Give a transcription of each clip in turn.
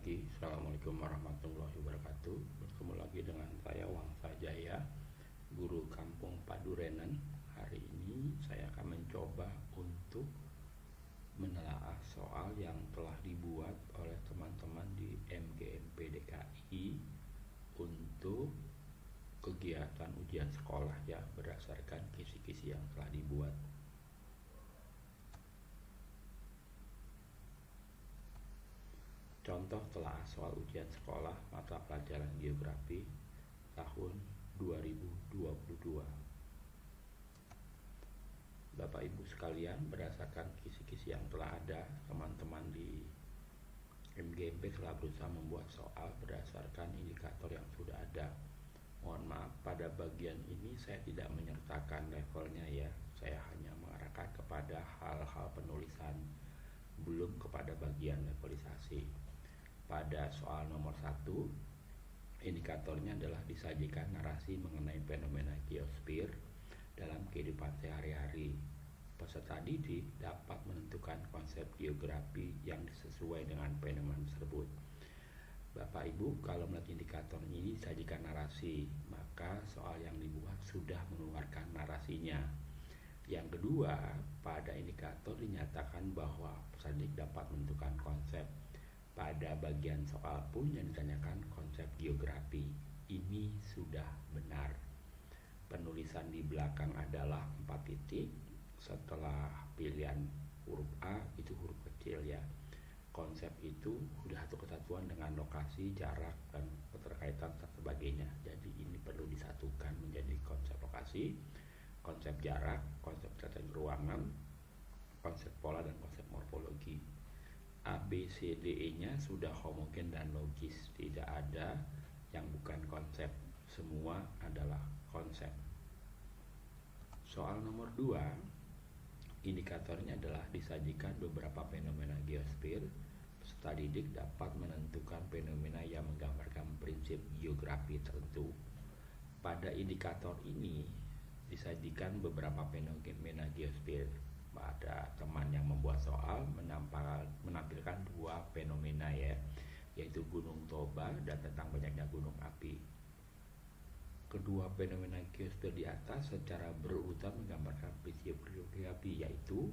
pagi, Assalamualaikum warahmatullahi wabarakatuh. Bertemu lagi dengan saya Wangsa Jaya, guru Kampung Padurenan. Hari ini saya akan mencoba untuk menelaah soal yang telah dibuat oleh teman-teman di MGMP DKI untuk kegiatan ujian sekolah ya, berdasarkan kisi-kisi yang telah dibuat. Contoh telaah soal ujian sekolah mata pelajaran geografi tahun 2022. Bapak Ibu sekalian, berdasarkan kisi-kisi yang telah ada, teman-teman di MGMP telah berusaha membuat soal berdasarkan indikator yang sudah ada. Mohon maaf, pada bagian ini saya tidak menyertakan levelnya ya. Saya hanya mengarahkan kepada hal-hal penulisan, belum kepada bagian levelisasi. Pada soal nomor 1, indikatornya adalah disajikan narasi mengenai fenomena geosfer dalam kehidupan sehari-hari. Peserta didik dapat menentukan konsep geografi yang sesuai dengan fenomena tersebut. Bapak Ibu, kalau melihat indikator ini disajikan narasi, maka soal yang dibuat sudah mengeluarkan narasinya. Yang kedua, pada indikator dinyatakan bahwa peserta didik dapat menentukan konsep. Pada bagian soal pun yang ditanyakan konsep geografi. Ini sudah benar. Penulisan di belakang adalah 4 titik. Setelah pilihan huruf A itu huruf kecil ya. Konsep itu sudah satu kesatuan dengan lokasi, jarak, dan keterkaitan dan sebagainya. Jadi ini perlu disatukan menjadi konsep lokasi, konsep jarak, konsep tata ruangan, konsep pola, dan konsep morfologi. A, B, C, D, E-nya sudah homogen dan logis, tidak ada yang bukan konsep, semua adalah konsep. Soal nomor 2, indikatornya adalah disajikan beberapa fenomena geosfer. Peserta didik dapat menentukan fenomena yang menggambarkan prinsip geografi tertentu. Pada indikator ini disajikan beberapa fenomena geosfer. Pada teman yang membuat soal menampilkan 2 fenomena ya, yaitu Gunung Toba dan tentang banyaknya gunung api. Kedua fenomena geosfer di atas secara berurutan menggambarkan prinsip geografi, yaitu,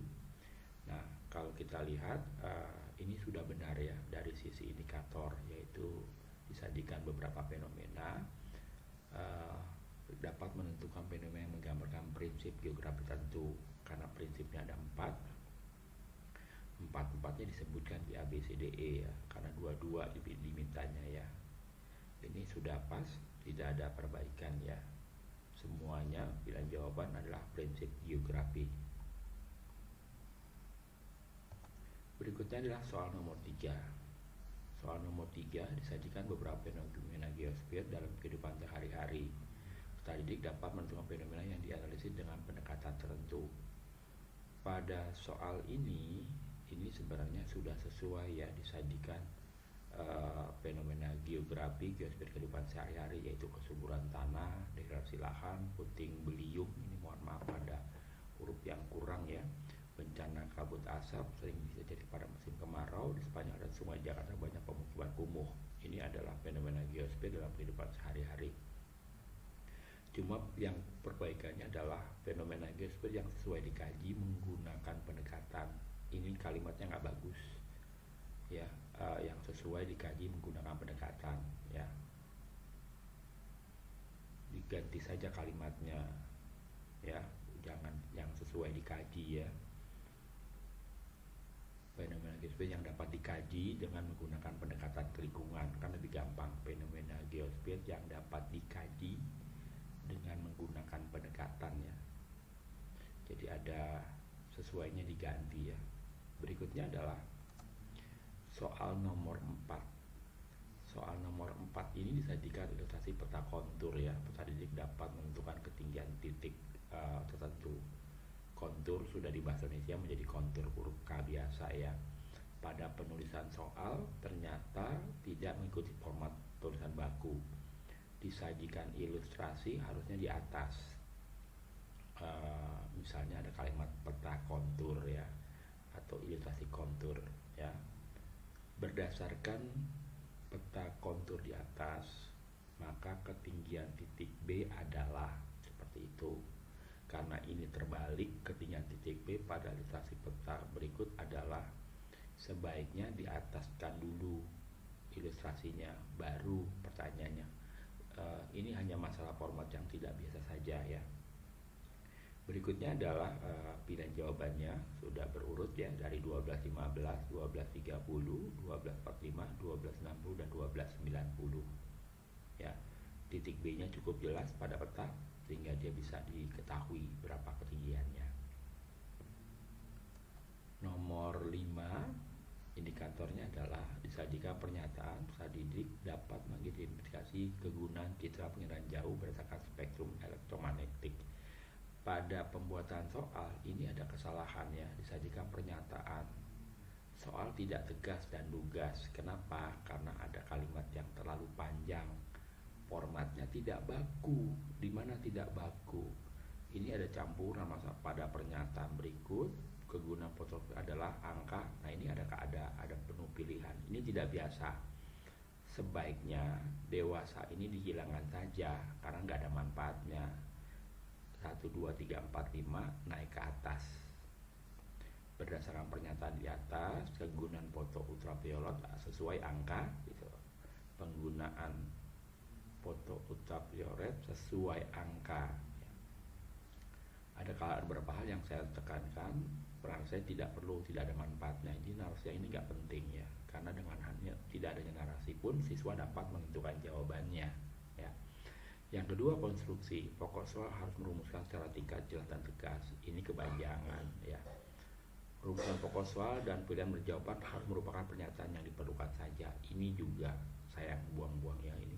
nah kalau kita lihat ini sudah benar ya dari sisi indikator, yaitu disajikan beberapa fenomena dapat menentukan fenomena yang menggambarkan prinsip geografi tertentu. Karena prinsipnya ada 4, empatnya disebutkan di A, B, C, D, E ya, karena 2 dimintanya ya. Ini sudah pas, tidak ada perbaikan ya. Semuanya pilihan jawaban adalah prinsip geografi. Berikutnya adalah soal nomor 3. Soal nomor 3 disajikan beberapa fenomena geosfer dalam kehidupan sehari-hari. Peserta didik dapat menentukan fenomena yang dianalisis dengan pendekatan tertentu. Pada soal ini sebenarnya sudah sesuai ya, disajikan fenomena geografi geosfer kehidupan sehari-hari, yaitu kesuburan tanah, degradasi lahan, puting beliung, ini mohon maaf ada huruf yang kurang ya, bencana kabut asap sering bisa jadi pada musim kemarau, di sepanjang dan sungai Jakarta banyak pemukiman kumuh. Ini adalah fenomena geosfer dalam kehidupan sehari-hari. Cuma yang perbaikannya adalah fenomena geosfer yang sesuai dikaji menggunakan pendekatan. Ini kalimatnya nggak bagus ya, yang sesuai dikaji menggunakan pendekatan ya, diganti saja kalimatnya ya, jangan yang sesuai dikaji ya. Fenomena geosfer yang dapat dikaji dengan menggunakan pendekatan lingkungan kan lebih gampang. Fenomena geosfer yang dapat dikaji dengan menggunakan pendekatan ya, jadi ada sesuainya diganti ya. Berikutnya adalah soal nomor 4. Soal nomor 4 ini disajikan ilustrasi peta kontur ya. Peserta didik dapat menentukan ketinggian titik tertentu. Kontur sudah di bahasa Indonesia menjadi kontur huruf K biasa ya. Pada penulisan soal ternyata tidak mengikuti format tulisan baku. Disajikan ilustrasi harusnya di atas. Misalnya ada kalimat peta kontur ya, atau ilustrasi kontur ya. Berdasarkan peta kontur di atas, maka ketinggian titik B adalah seperti itu. Karena ini terbalik, ketinggian titik B pada ilustrasi peta berikut adalah sebaiknya di ataskan dulu ilustrasinya, baru pertanyaannya. Ini hanya masalah format yang tidak biasa saja ya. Berikutnya adalah pilihan jawabannya sudah berurut ya, dari 1215, 1230, 1245, 1260 dan 1290. Ya, titik B-nya cukup jelas pada peta sehingga dia bisa diketahui berapa ketinggiannya. Nomor 5, indikatornya adalah disajikan pernyataan peserta didik dapat mengidentifikasi kegunaan citra pengiraan jauh berdasarkan spektrum elektromagnetik. Pada pembuatan soal ini ada kesalahannya, disajikan pernyataan soal tidak tegas dan lugas. Kenapa? Karena ada kalimat yang terlalu panjang, formatnya tidak baku. Di mana tidak baku? Ini ada campuran masa pada pernyataan berikut. Kegunaan fotografi adalah angka. Nah, ini ada penuh pilihan. Ini tidak biasa. Sebaiknya dewasa ini dihilangkan saja karena nggak ada manfaatnya. 1, 2, 3, 4, 5 naik ke atas. Berdasarkan pernyataan di atas, kegunaan foto ultraviolet sesuai angka gitu. Penggunaan foto ultraviolet sesuai angka. Ada beberapa hal yang saya tekankan, peran saya tidak ada manfaatnya. Ini narasi ini nggak penting ya, karena dengan hanya tidak adanya narasi pun siswa dapat menentukan jawabannya. Ya. Yang kedua, konstruksi. Pokok soal harus merumuskan secara tingkat, jelas dan tegas. Ini kepanjangan ya. Rumusan pokok soal dan pilihan berjawaban harus merupakan pernyataan yang diperlukan saja. Ini juga saya buang-buang ya, ini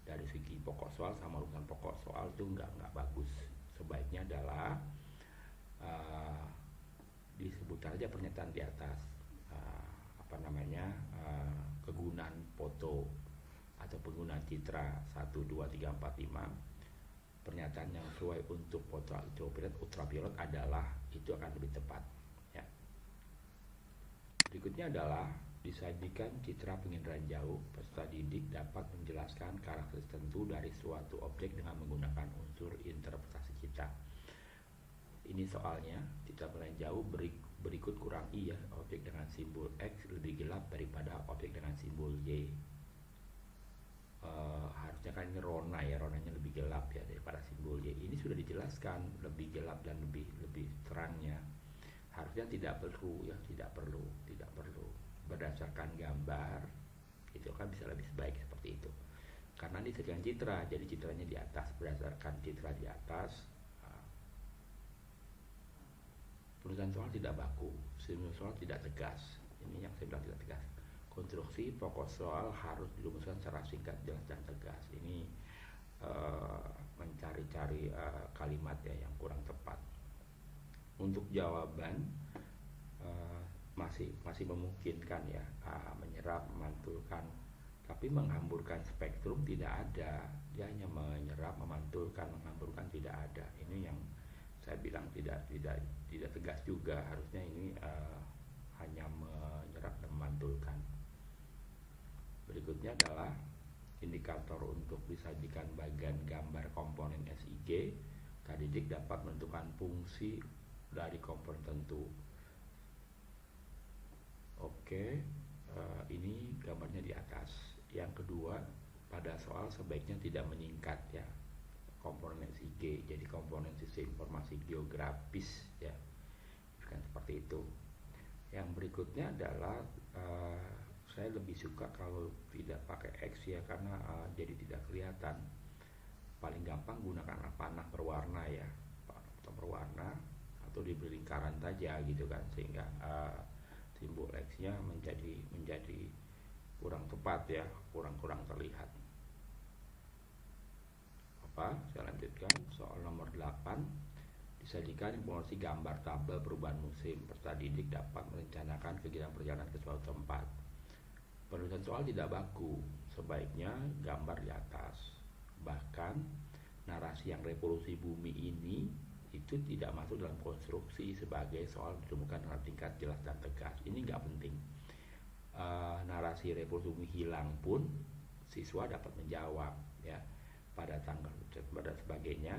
dari segi pokok soal sama rumusan pokok soal itu nggak bagus. Sebaiknya adalah disebut saja pernyataan di atas, kegunaan foto atau penggunaan citra 1, 2, 3, 4, 5. Pernyataan yang sesuai untuk foto ultraviolet adalah, itu akan lebih tepat ya. Berikutnya adalah disajikan citra penginderaan jauh. Peserta didik dapat menjelaskan karakteristik tertentu dari suatu objek dengan menggunakan unsur interpretasi citra. Ini soalnya, citra penginderaan jauh berikut kurang I ya. Objek dengan simbol X lebih gelap daripada objek dengan simbol Y. Harusnya kan ini rona ya, ronanya lebih gelap ya daripada simbol Y. Ini sudah dijelaskan lebih gelap dan lebih terangnya. Harusnya tidak perlu ya, tidak perlu. Berdasarkan gambar itu kan bisa lebih baik seperti itu. Karena ini disajikan citra, jadi citranya di atas. Berdasarkan citra di atas, penulisan soal tidak baku, penulisan soal tidak tegas. Ini yang saya bilang tidak tegas. Konstruksi pokok soal harus dirumuskan secara singkat, jelas dan tegas. Ini mencari-cari kalimat ya yang kurang tepat. Untuk jawaban masih memungkinkan ya, menyerap, memantulkan, tapi menghamburkan spektrum tidak ada. Dia hanya menyerap, memantulkan, menghamburkan tidak ada. Ini yang saya bilang tidak tegas juga. Harusnya ini hanya menyerap dan memantulkan. Berikutnya adalah indikator untuk disajikan bagian gambar komponen SIG. Didik dapat menentukan fungsi dari komponen tertentu. Oke, ini gambarnya di atas. Yang kedua, pada soal sebaiknya tidak menyingkat ya komponen SIG, jadi komponen sistem informasi geografis ya, bukan seperti itu. Yang berikutnya adalah saya lebih suka kalau tidak pakai X ya, karena jadi tidak kelihatan. Paling gampang gunakan panah berwarna ya, panah berwarna atau diberi lingkaran saja gitu kan, sehingga simbol X-nya menjadi kurang tepat ya, kurang terlihat. Saya lanjutkan soal nomor 8. Disajikan informasi gambar tabel perubahan musim. Peserta didik dapat merencanakan kegiatan perjalanan ke suatu tempat. Penulisan soal tidak baku, sebaiknya gambar di atas. Bahkan narasi yang revolusi bumi ini itu tidak masuk dalam konstruksi sebagai soal ditemukan dalam tingkat jelas dan tegas. Ini nggak penting. narasi revolusi bumi hilang pun siswa dapat menjawab ya pada tanggal pada sebagainya,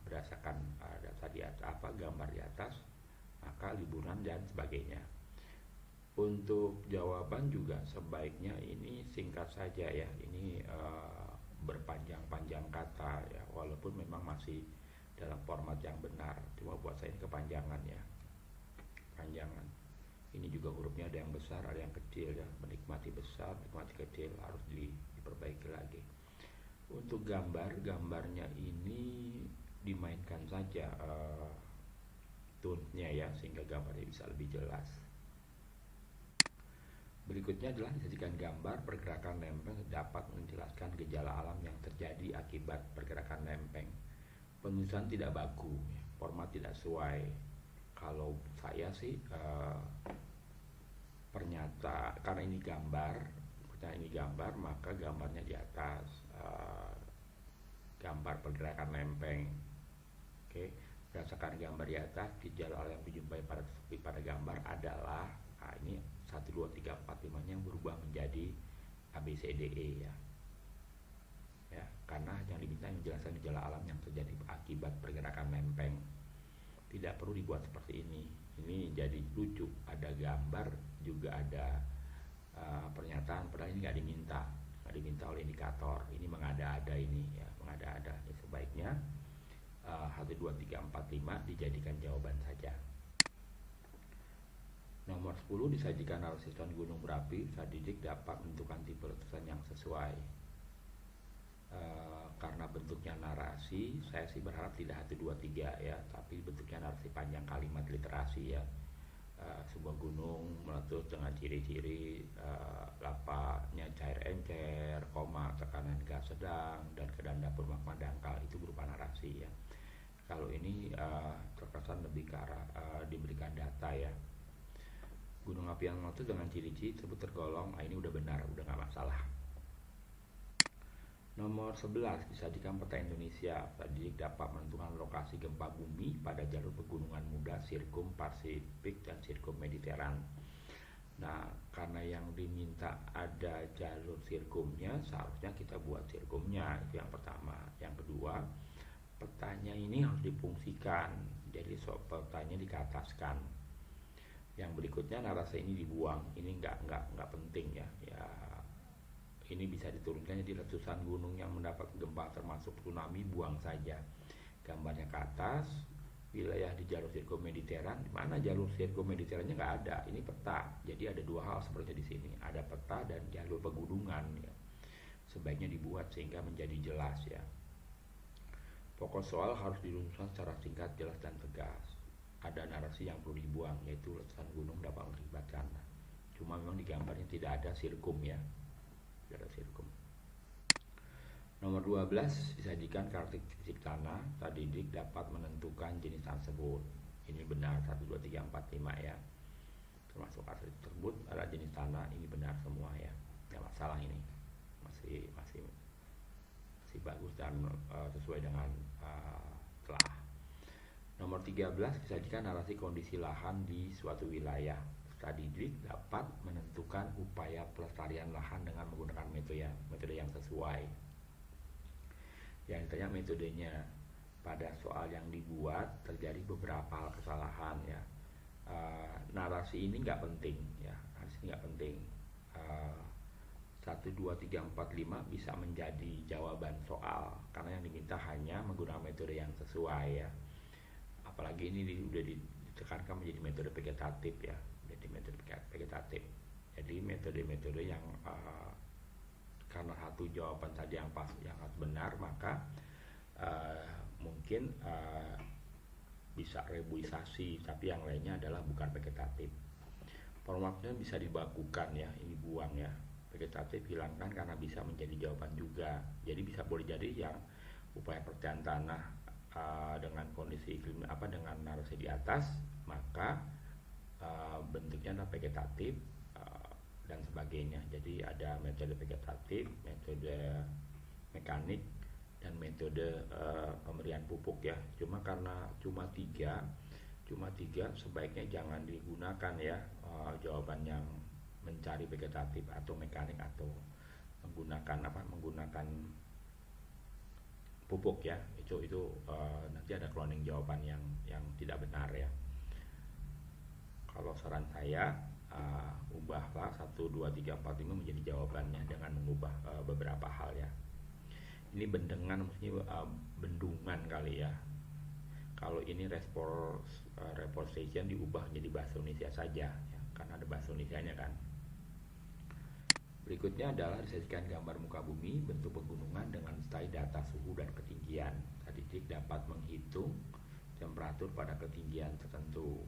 berdasarkan data di atas, gambar di atas, maka liburan dan sebagainya. Untuk jawaban juga sebaiknya ini singkat saja ya, ini berpanjang-panjang kata ya, walaupun memang masih dalam format yang benar, cuma buat saya ini kepanjangan ya, panjangan. Ini juga hurufnya ada yang besar, ada yang kecil ya, menikmati besar, menikmati kecil, harus diperbaiki lagi. Untuk gambarnya ini dimainkan saja tone-nya ya, sehingga gambarnya bisa lebih jelas. Berikutnya adalah disajikan gambar pergerakan lempeng dapat menjelaskan gejala alam yang terjadi akibat pergerakan lempeng. Penulisan tidak baku, format tidak sesuai. Kalau saya sih karena ini gambar, maka gambarnya di atas, gambar pergerakan lempeng. Oke, berdasarkan gambar di atas, gejala alam yang dijumpai pada gambar adalah ini 1, 2, 3, 4, 5 yang berubah menjadi ABCDE ya. Ya, karena yang diminta menjelaskan gejala alam yang terjadi akibat pergerakan lempeng. Tidak perlu dibuat seperti ini. Ini jadi lucu, ada gambar juga ada pernyataan, padahal ini nggak diminta oleh indikator. Ini mengada-ada ini ya, mengada-ada. Ini sebaiknya 1, 2, 3, 4, 5 dijadikan jawaban saja. Nomor 10, disajikan analisis gunung berapi, usaha didik dapat menentukan tipe letusan yang sesuai. Karena bentuknya narasi, saya sih berharap tidak 1, 2, 3 ya, tapi bentuknya narasi panjang kalimat literasi ya. Sebuah gunung meletus dengan ciri-ciri lapaknya cair encer, tekanan gas sedang, dan keadaan dapur magma dangkal, itu berupa narasi ya. Kalau ini terkesan lebih ke arah diberikan data ya. Gunung api yang meletus dengan ciri-ciri tersebut tergolong, ini udah benar, udah nggak masalah. Nomor 11, disajikan peta Indonesia. Tadi dapat menentukan lokasi gempa bumi pada jalur pegunungan muda, sirkum Pasifik dan sirkum Mediteran. Nah, karena yang diminta ada jalur sirkumnya, seharusnya kita buat sirkumnya, itu yang pertama. Yang kedua, petanya ini harus difungsikan, jadi petanya dikeataskan. Yang berikutnya, narasi ini dibuang, ini nggak penting ya. Ini bisa diturunkan jadi letusan gunung yang mendapat gempa termasuk tsunami, buang saja. Gambarnya ke atas, wilayah di jalur sirkum Mediteran, di mana jalur sirkum Mediterannya nggak ada. Ini peta, jadi ada dua hal seperti di sini, ada peta dan jalur pegunungan ya. Sebaiknya dibuat sehingga menjadi jelas ya. Pokok soal harus dirumuskan secara singkat, jelas dan tegas. Ada narasi yang perlu dibuang, yaitu letusan gunung dapat mengakibatkan. Cuma memang di gambarnya tidak ada sirkum ya. Sirkum. Nomor 12, disajikan karakteristik fisik tanah. Tadi didik dapat menentukan jenis tersebut. Ini benar 1, 2, 3, 4, 5 ya. Termasuk karakteristik tersebut adalah jenis tanah, ini benar semua ya. Tidak masalah ini. Masih bagus dan sesuai dengan telah. Nomor 13, disajikan narasi kondisi lahan di suatu wilayah. Tadi didik dapat menentukan upaya pelestarian lahan dengan menggunakan metode yang sesuai. Yang ditanya metodenya, pada soal yang dibuat terjadi beberapa kesalahan ya. Narasi ini nggak penting ya, narasi nggak penting. 1, 2, 3, 4, 5 bisa menjadi jawaban soal karena yang diminta hanya menggunakan metode yang sesuai ya. Apalagi ini sudah ditekankan menjadi metode vegetatif ya. Jadi metode vegetatif. Jadi metode-metode yang karena satu jawaban tadi yang harus benar, maka mungkin bisa rebuisasi, tapi yang lainnya adalah bukan vegetatif. Formatnya bisa dibakukan ya, ini buang ya. Vegetatif hilangkan karena bisa menjadi jawaban juga. Jadi boleh jadi yang upaya pelestarian tanah dengan kondisi iklim dengan narasi di atas, maka bentuknya adalah vegetatif dan sebagainya. Jadi ada metode vegetatif, metode mekanik, dan metode pemberian pupuk ya. Karena cuma tiga sebaiknya jangan digunakan ya jawaban yang mencari vegetatif atau mekanik atau menggunakan pupuk ya, itu nanti ada cloning jawaban yang tidak benar ya. Kalau saran saya, ubahlah 1, 2, 3, 4, 5 menjadi jawabannya dengan mengubah beberapa hal ya. Ini bendengan, maksudnya bendungan kali ya. Kalau ini reforestation diubah menjadi bahasa Indonesia saja ya, karena ada bahasa Indonesianya kan. Berikutnya adalah disajikan gambar muka bumi, bentuk pegunungan dengan style data suhu dan ketinggian. Statistik dapat menghitung temperatur pada ketinggian tertentu.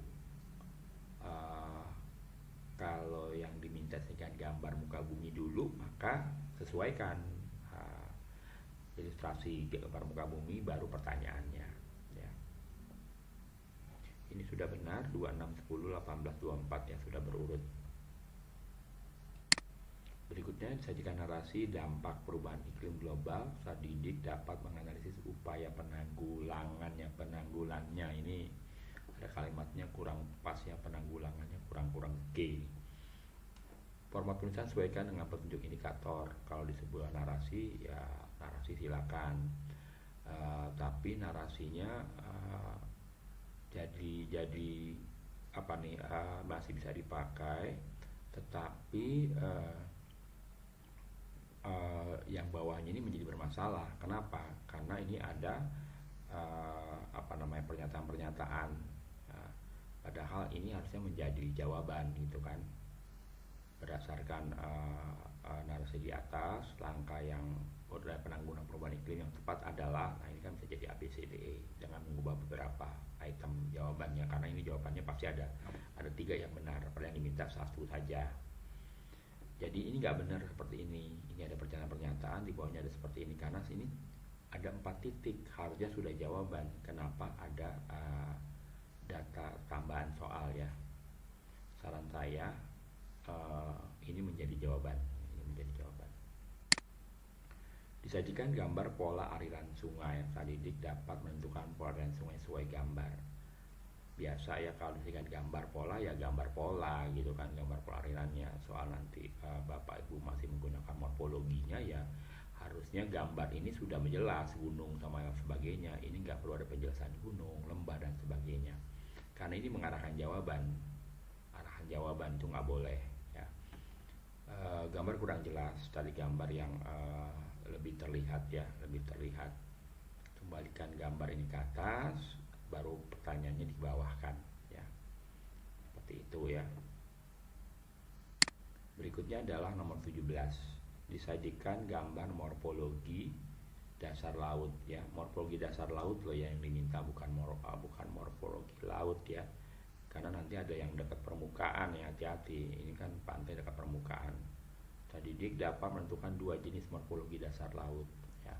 Kalau yang diminta sajikan gambar muka bumi dulu, maka sesuaikan ilustrasi gambar muka bumi baru pertanyaannya ya. Ini sudah benar, 26, 10, 18, 24 ya, sudah berurut. Berikutnya disajikan narasi dampak perubahan iklim global. Saat didik dapat menganalisis upaya penanggulannya. Ini ada kalimatnya kurang pas ya, penanggulangannya kurang G. Format tulisan sesuaikan dengan petunjuk indikator. Kalau di sebuah narasi ya narasi silakan, tapi narasinya jadi apa nih, masih bisa dipakai, tetapi yang bawahnya ini menjadi bermasalah. Kenapa? Karena ini ada pernyataan-pernyataan. Padahal ini harusnya menjadi jawaban gitu kan. Berdasarkan narasi di atas, langkah yang penanggulangan perubahan iklim yang tepat adalah, nah ini kan bisa jadi ABCDE dengan mengubah beberapa item jawabannya, karena ini jawabannya pasti ada 3 yang benar, pada yang diminta 1 saja. Jadi ini nggak benar seperti ini. Ini ada pernyataan, di bawahnya ada seperti ini, karena sini ada 4 titik, harusnya sudah jawaban. Kenapa ada data tambahan soal ya? Saran saya ini menjadi jawaban. Disajikan gambar pola aliran sungai. Saat didik dapat menentukan pola aliran sungai sesuai gambar. Biasa ya kalau disajikan gambar pola ya gambar pola gitu kan, gambar pola alirannya. Soal nanti Bapak Ibu masih menggunakan morfologinya ya, harusnya gambar ini sudah menjelas gunung sama yang sebagainya. Ini nggak perlu ada penjelasan gunung, lembah dan sebagainya, karena ini mengarahkan jawaban. Arahan jawaban itu nggak boleh ya. Gambar kurang jelas, tadi gambar yang lebih terlihat ya, lebih terlihat. Kembalikan gambar ini ke atas, baru pertanyaannya dibawahkan ya, seperti itu ya. Berikutnya adalah nomor 17, disajikan gambar morfologi dasar laut ya. Morfologi dasar laut loh yang diminta, bukan morfologi laut ya, karena nanti ada yang dekat permukaan ya, hati-hati. Ini kan pantai dekat permukaan. Didik dapat menentukan 2 jenis morfologi dasar laut ya.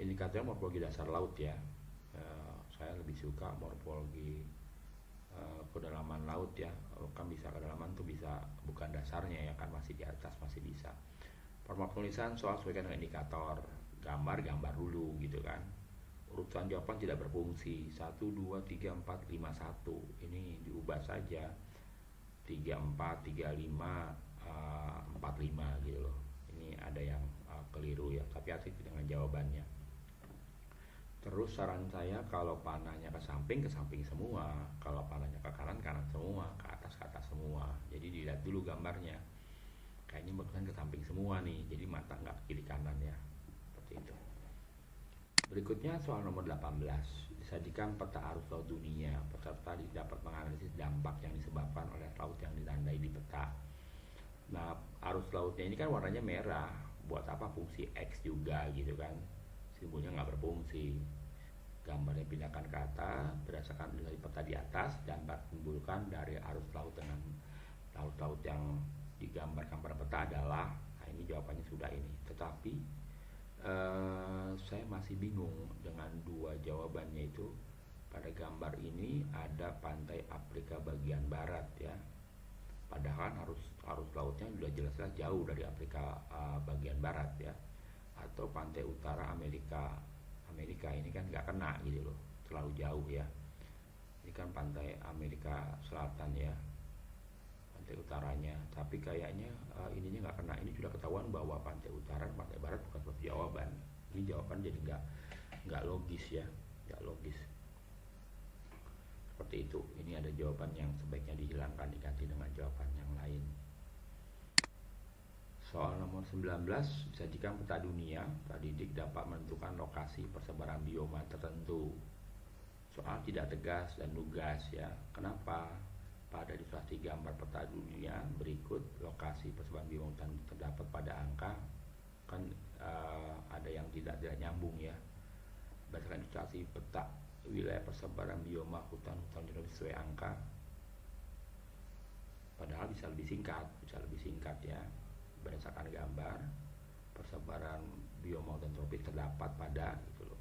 Indikator morfologi dasar laut ya, saya lebih suka morfologi kedalaman laut ya. Kan bisa kedalaman tuh bisa bukan dasarnya ya kan, masih di atas masih bisa. Format tulisan soal sesuaikan dengan indikator. Gambar dulu gitu kan. Urutan jawaban tidak berfungsi 1, 2, 3, 4, 5, 1. Ini diubah saja 3, 4, 3, 5, 4, 5 gitu loh. Ini ada yang keliru ya, tapi hati-hati dengan jawabannya. Terus saran saya, kalau panahnya ke samping semua, kalau panahnya ke kanan semua, ke atas semua. Jadi dilihat dulu gambarnya, kayaknya bukan ke samping semua nih, jadi mata nggak ke kiri kanan ya, seperti itu. Berikutnya soal nomor 18, disajikan peta arus laut dunia. Peserta dapat menganalisis dampak yang disebabkan oleh laut yang ditandai di peta. Nah, arus lautnya ini kan warnanya merah, buat apa fungsi X juga gitu kan, simbolnya nggak berfungsi. Gambarnya pindahkan ke atas berdasarkan dari peta di atas, dan timbulkan dari arus laut dengan laut-laut yang digambarkan pada peta adalah, nah ini jawabannya sudah ini. Tetapi saya masih bingung dengan 2 jawabannya itu. Pada gambar ini ada pantai Afrika bagian barat ya, padahal arus lautnya sudah jelas-jelas jauh dari Afrika bagian barat ya, atau pantai utara Amerika ini kan nggak kena gitu loh, terlalu jauh ya. Ini kan pantai Amerika Selatan ya, pantai utaranya. Tapi kayaknya ininya nggak kena. Ini sudah ketahuan bahwa pantai utara dan pantai barat bukan suatu jawaban. Ini jawaban jadi nggak logis ya, nggak logis. Seperti itu. Ini ada jawaban yang sebaiknya dihilangkan, diganti dengan jawaban yang lain. Soal nomor 19, disajikan peta dunia, didik dapat menentukan lokasi persebaran bioma tertentu. Soal tidak tegas dan lugas ya. Kenapa? Pada ilustrasi gambar peta dunia berikut, lokasi persebaran bioma hutan terdapat pada angka, kan ada yang tidak nyambung ya. Berdasarkan ilustrasi peta wilayah persebaran bioma hutan sesuai angka, padahal bisa lebih singkat ya. Berdasarkan gambar persebaran bioma hutan tropis terdapat pada gitu loh.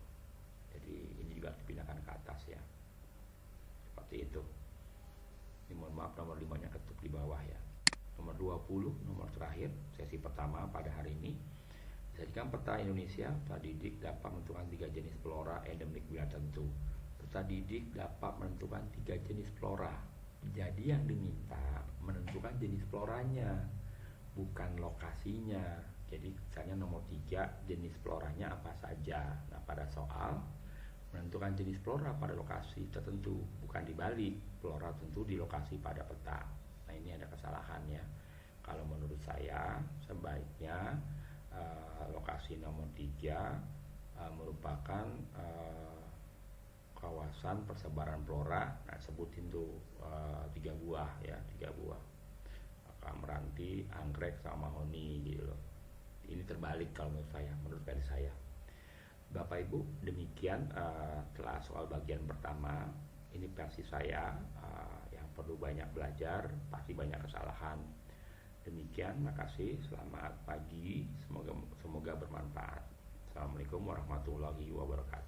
Jadi ini juga dipindahkan ke atas ya, seperti itu. Ini mohon maaf nomor 5 nya ketuk di bawah ya. Nomor 20, nomor terakhir sesi pertama pada hari ini, dijadikan peta Indonesia. Peserta didik dapat menentukan 3 jenis flora endemik wilayah tertentu. Peserta didik dapat menentukan 3 jenis flora. Jadi yang diminta menentukan jenis floranya, bukan lokasinya. Jadi misalnya nomor 3, jenis floranya apa saja. Nah, pada soal menentukan jenis flora pada lokasi tertentu, bukan dibalik, flora tentu di lokasi pada peta. Nah, ini ada kesalahan ya. Kalau menurut saya sebaiknya lokasi nomor 3 merupakan kawasan persebaran flora. Nah, sebutin tuh 3 buah ya, 3 buah. Meranti, anggrek, sama mahoni gitu loh. Ini terbalik kalau menurut versi saya. Bapak Ibu, demikian telah soal bagian pertama. Ini versi saya yang perlu banyak belajar, pasti banyak kesalahan. Demikian, makasih, selamat pagi, semoga bermanfaat. Assalamualaikum warahmatullahi wabarakatuh.